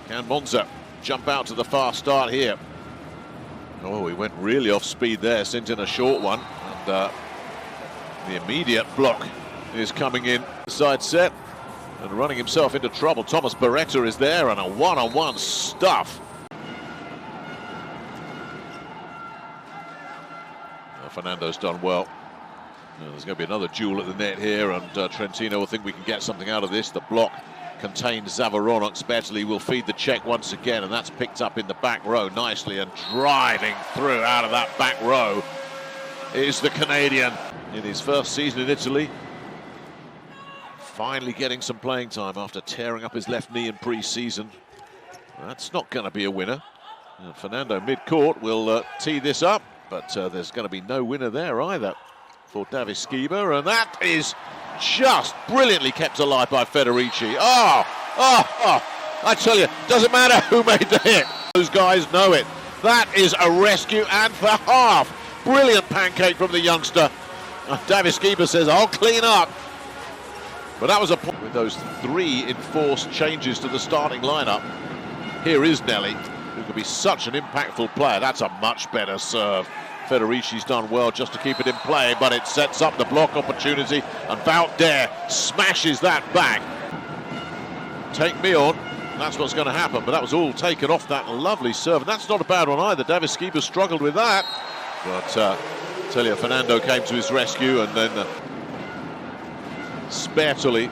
Can Monza jump out to the fast start here? Oh, he went really off speed there, sent in a short one. And the immediate block is coming in the side set and running himself into trouble. Thomas Beretta is there and a one-on-one stuff. Fernando's done well. There's going to be another duel at the net here, and Trentino will think we can get something out of this. The block contains Zavaronok. Spertoli will feed the check once again, and that's picked up in the back row nicely, and driving through out of that back row is the Canadian in his first season in Italy. Finally getting some playing time after tearing up his left knee in pre-season. That's not going to be a winner. And Fernando mid-court will tee this up, but there's going to be no winner there either for Davis Skiba, and that is just brilliantly kept alive by Federici. I tell you, doesn't matter who made the hit. Those guys know it. That is a rescue, and for half. Brilliant pancake from the youngster. Davis Skiba says, I'll clean up. But that was a point with those 3 enforced changes to the starting lineup. Here is Nelly, who could be such an impactful player. That's a much better serve. Federici's done well just to keep it in play, but it sets up the block opportunity, and Wout there smashes that back. Take me on, that's what's going to happen, but that was all taken off that lovely serve, and that's not a bad one either. Davis Skiba struggled with that, but I tell you, Fernando came to his rescue, and then Spertoli,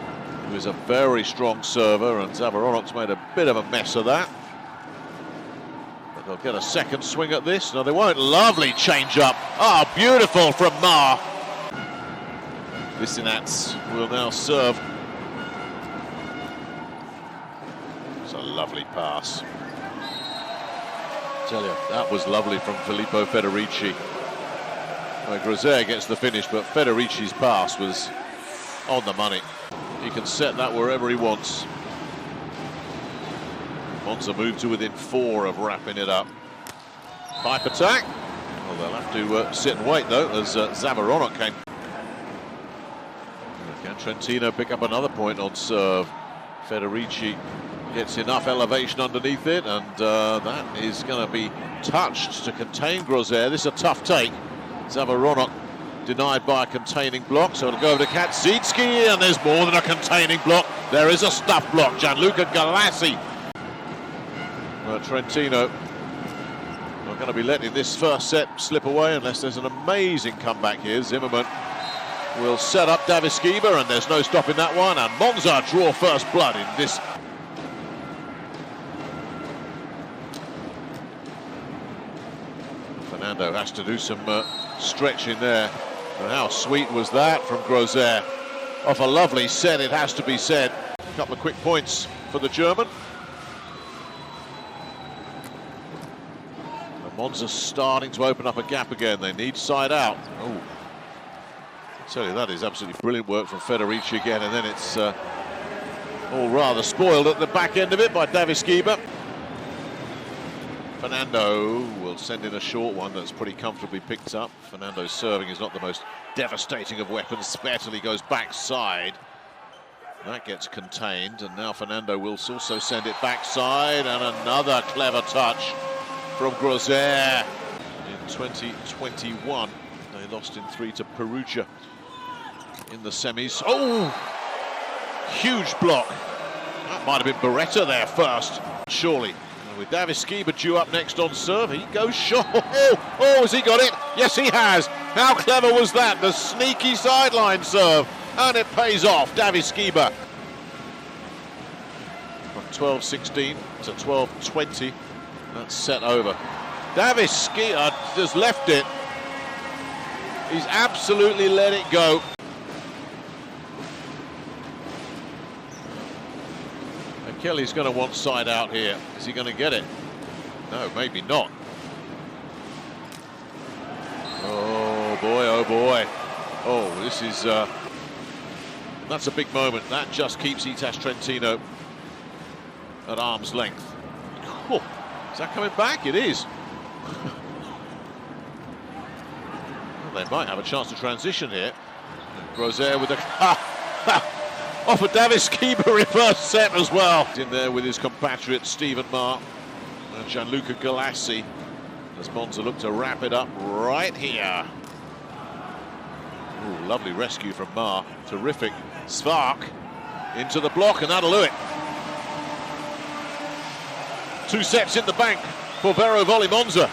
who is a very strong server, and Zavaronok's made a bit of a mess of that. They'll get a second swing at this. No, they won't. Lovely change up. Ah, beautiful from Mar. Visinats will now serve. It's a lovely pass. I tell you, that was lovely from Filippo Federici. Well, Grozer gets the finish, but Federici's pass was on the money. He can set that wherever he wants. Monza move to within 4 of wrapping it up. Pipe attack. Well, they'll have to sit and wait, though, as Zavaronok came. Can Trentino pick up another point on serve? Federici gets enough elevation underneath it, and that is going to be touched to contain Grozer. This is a tough take. Zavaronok denied by a containing block, so it'll go over to Kaczynski, and there's more than a containing block. There is a stuff block. Gianluca Galassi. Trentino not going to be letting this first set slip away unless there's an amazing comeback here. Zimmerman will set up Davis Skiba, and there's no stopping that one, and Monza draw first blood in this. Fernando has to do some stretching there, and how sweet was that from Grozer. Off a lovely set, it has to be said. A couple of quick points for the German. Monza's starting to open up a gap again. They need side out. Oh, I tell you, that is absolutely brilliant work from Federici again, and then it's all rather spoiled at the back end of it by Davis Skiba. Fernando will send in a short one that's pretty comfortably picked up. Fernando's serving is not the most devastating of weapons. Spertoli goes backside. That gets contained, and now Fernando will also send it backside, and another clever touch from Grozer. In 2021, they lost in 3 to Perugia in the semis. Oh, huge block. That might have been Beretta there first, surely. And with Davis Skiba due up next on serve, he goes short. Oh, has he got it? Yes, he has. How clever was that? The sneaky sideline serve, and it pays off. Davis Skiba from 12-16 to 12-20. That's set over. Davis Skiba just left it. He's absolutely let it go. And Kelly's going to want side out here. Is he going to get it? No, maybe not. Oh boy, oh boy. Oh, this is... that's a big moment. That just keeps Itas Trentino at arm's length. Oh. Is that coming back? It is. Well, they might have a chance to transition here. Grozer with a... off a Davis Keeper reverse set as well. In there with his compatriot Stephen Ma and Gianluca Galassi as Monza look to wrap it up right here. Ooh, lovely rescue from Ma. Terrific. Spark into the block, and that'll do it. 2 sets in the bank for Vero Volley Monza.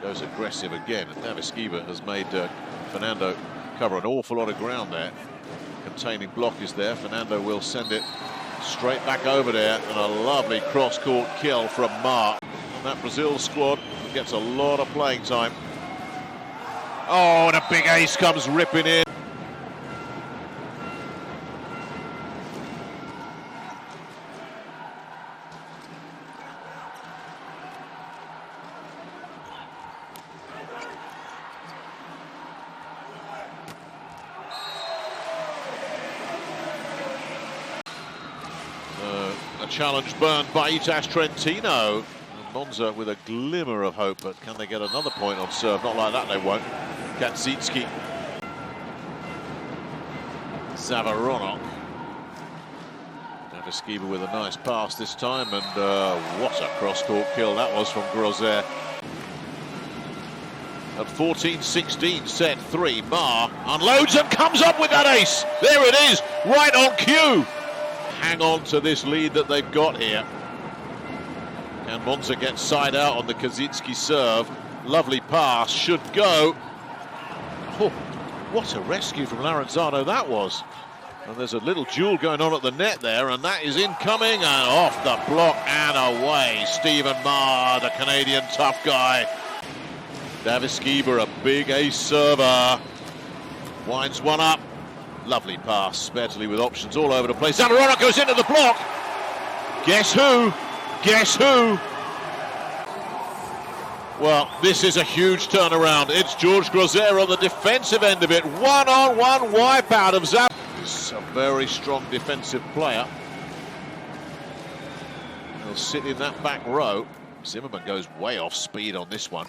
Goes aggressive again, and Davis Keeper has made Fernando cover an awful lot of ground there. Containing block is there. Fernando will send it straight back over there, and a lovely cross-court kill from Ma. That Brazil squad gets a lot of playing time. Oh, and a big ace comes ripping in. A challenge burned by Itas Trentino. Monza with a glimmer of hope, but can they get another point on serve? Not like that, they won't. Kaczynski. Zavaronok. Davis Keeper with a nice pass this time, and what a cross-court kill that was from Grosser. At 14-16, set 3, Ma unloads and comes up with that ace. There it is, right on cue. Hang on to this lead that they've got here. And Monza gets side out on the Kaczynski serve. Lovely pass, should go. Oh, what a rescue from Lorenzano that was. And there's a little duel going on at the net there, and that is incoming and off the block and away. Stephen Ma, the Canadian tough guy. Davis Keeper, a big ace server. Winds one up. Lovely pass, Spertoli with options all over the place. Zavaronok goes into the block. Guess who? Guess who? Well, this is a huge turnaround. It's George Grosser on the defensive end of it. One-on-one wipeout of Zap. He's a very strong defensive player. He'll sit in that back row. Zimmerman goes way off speed on this one.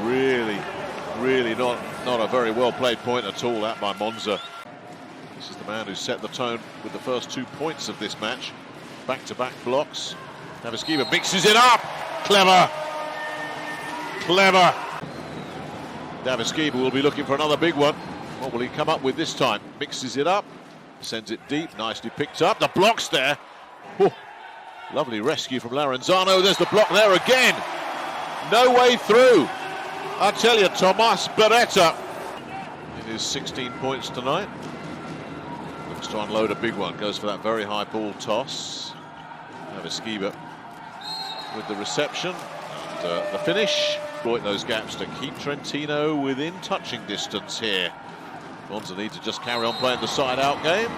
Really not a very well played point at all, that by Monza. This is the man who set the tone with the first 2 points of this match. Back-to-back blocks. Davis Keeper mixes it up. Clever. Clever. Davis Keeper will be looking for another big one. What will he come up with this time? Mixes it up. Sends it deep. Nicely picked up. The block's there. Oh, lovely rescue from Lorenzano. There's the block there again. No way through. I tell you, Tomas Beretta. It is 16 points tonight. Looks to unload a big one. Goes for that very high ball toss. Davis Keeper with the reception and the finish. Exploit those gaps to keep Trentino within touching distance here. Monza need to just carry on playing the side-out game.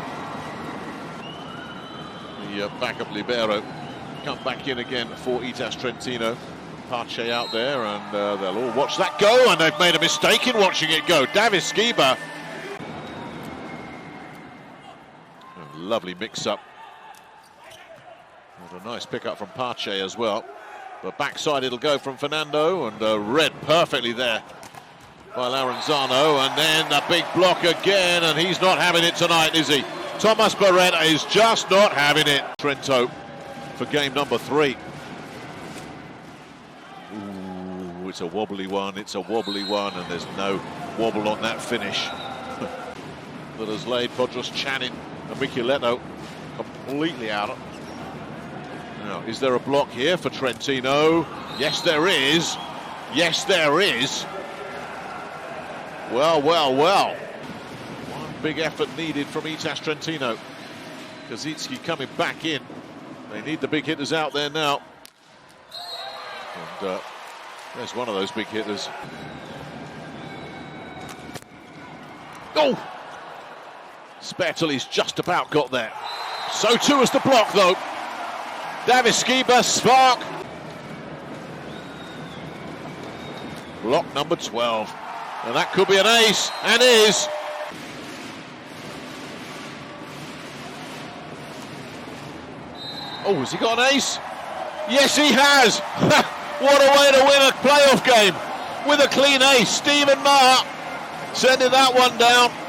The backup libero come back in again for Itas Trentino. Pache out there, and they'll all watch that go, and they've made a mistake in watching it go. Davis Keeper. A lovely mix-up. A nice pick-up from Pache as well. But backside it'll go from Fernando, and read perfectly there by Lorenzano, and then the big block again, and he's not having it tonight, is he? Tomas Beretta is just not having it. Trento for game number 3. Ooh, it's a wobbly one, it's a wobbly one, and there's no wobble on that finish. That has laid Podros Chanin and Micheletto completely out. Now, is there a block here for Trentino? Yes, there is. Yes, there is. Well. One big effort needed from Itas Trentino. Kaczynski coming back in. They need the big hitters out there now. And there's one of those big hitters. Oh! Spertoli's just about got there. So too has the block, though. Davis Keeper, spark. Block number 12. And that could be an ace, and is. Oh, has he got an ace? Yes, he has. What a way to win a playoff game with a clean ace. Stephen Ma Sending that one down.